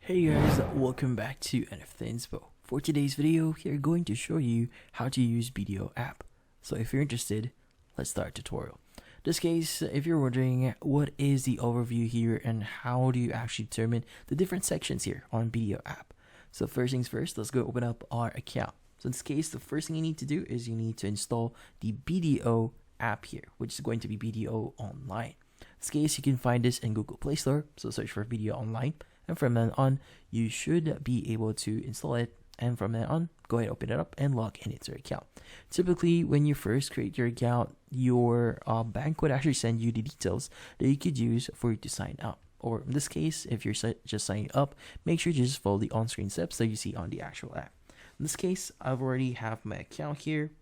Hey guys, welcome back to NFT Inspo. For today's video, we are going to show you how to use BDO app. So if you're interested, let's start tutorial. In this case, if you're wondering what is the overview here and how do you actually determine the different sections here on BDO app. So first things first, let's go open up our account. So in this case, the first thing you need to do is you need to install the BDO app here, which is going to be BDO Online. In this case, you can find this in Google Play Store, so search for BDO Online. And from then on, you should be able to install it. And from then on, go ahead, open it up and log in into your account. Typically, when you first create your account, your bank would actually send you the details that you could use for you to sign up. Or in this case, if you're just signing up, make sure to just follow the on-screen steps that you see on the actual app. In this case, I've already have my account here.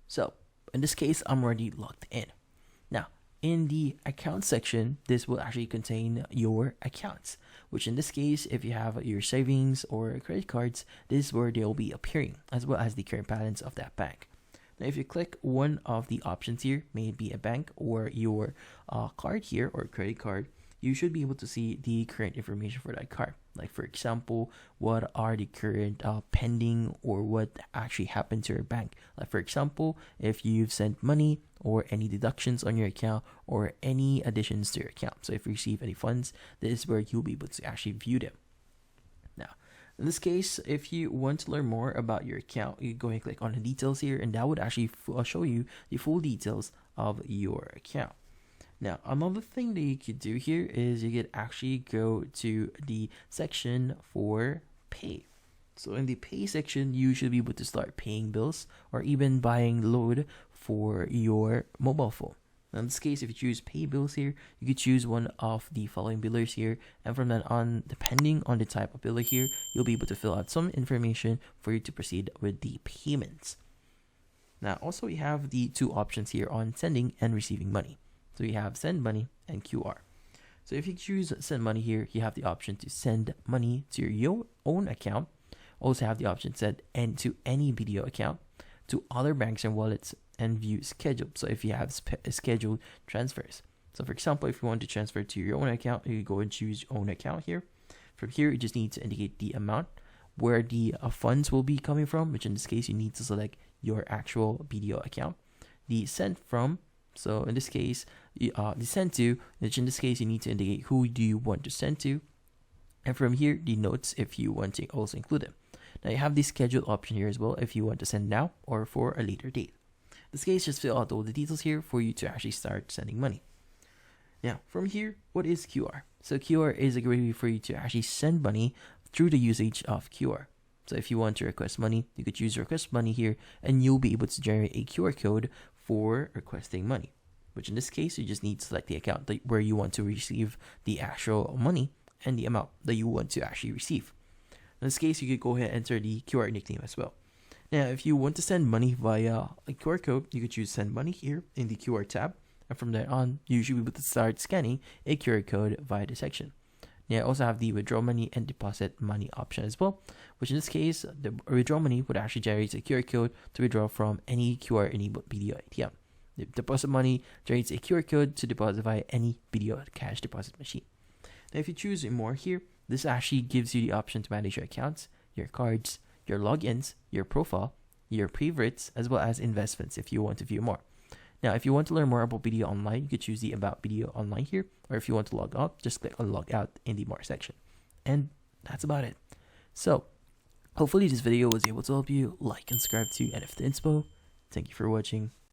So in this case, I'm already logged in. Now, in the account section, this will actually contain your accounts, which in this case, if you have your savings or credit cards, this is where they'll be appearing, as well as the current balance of that bank. Now, if you click one of the options here, may it be a bank or your card here or credit card, you should be able to see the current information for that card. Like for example, what are the current pending or what actually happened to your bank. Like for example, if you've sent money or any deductions on your account or any additions to your account. So if you receive any funds, this is where you'll be able to actually view them. Now, in this case, if you want to learn more about your account, you go and click on the details here, and that would actually show you the full details of your account. Now, another thing that you could do here is you could actually go to the section for pay. So in the pay section, you should be able to start paying bills or even buying load for your mobile phone. Now, in this case, if you choose pay bills here, you could choose one of the following billers here. And from then on, depending on the type of biller here, you'll be able to fill out some information for you to proceed with the payments. Now, also we have the two options here on sending and receiving money. So you have send money and QR. So if you choose send money here, you have the option to send money to your own account. Also have the option to send to any BDO account, to other banks and wallets, and view scheduled. So if you have scheduled transfers. So for example, if you want to transfer to your own account, you go and choose own account here. From here, you just need to indicate the amount where the funds will be coming from, which in this case, you need to select your actual BDO account. The sent from, so in this case, the send to, which in this case, you need to indicate who do you want to send to. And from here, the notes, if you want to also include them. Now you have the scheduled option here as well, if you want to send now or for a later date. In this case, just fill out all the details here for you to actually start sending money. Now, from here, what is QR? So QR is a great way for you to actually send money through the usage of QR. So if you want to request money, you could choose request money here, and you'll be able to generate a QR code for requesting money, which in this case, you just need to select the account where you want to receive the actual money and the amount that you want to actually receive. In this case, you could go ahead and enter the QR nickname as well. Now, if you want to send money via a QR code, you could choose send money here in the QR tab. And from there on, you should be able to start scanning a QR code via the section. Now, I also have the withdraw money and deposit money option as well, which in this case, the withdraw money would actually generate a QR code to withdraw from any QR enabled BDO ATM. The deposit money generates a QR code to deposit via any BDO cash deposit machine. Now, if you choose more here, this actually gives you the option to manage your accounts, your cards, your logins, your profile, your favorites, as well as investments if you want to view more. Now, if you want to learn more about BDO Online, you could choose the About BDO Online here, or if you want to log out, just click on Log Out in the More section. And that's about it. So, hopefully this video was able to help you. Like and subscribe to NFT Inspo. Thank you for watching.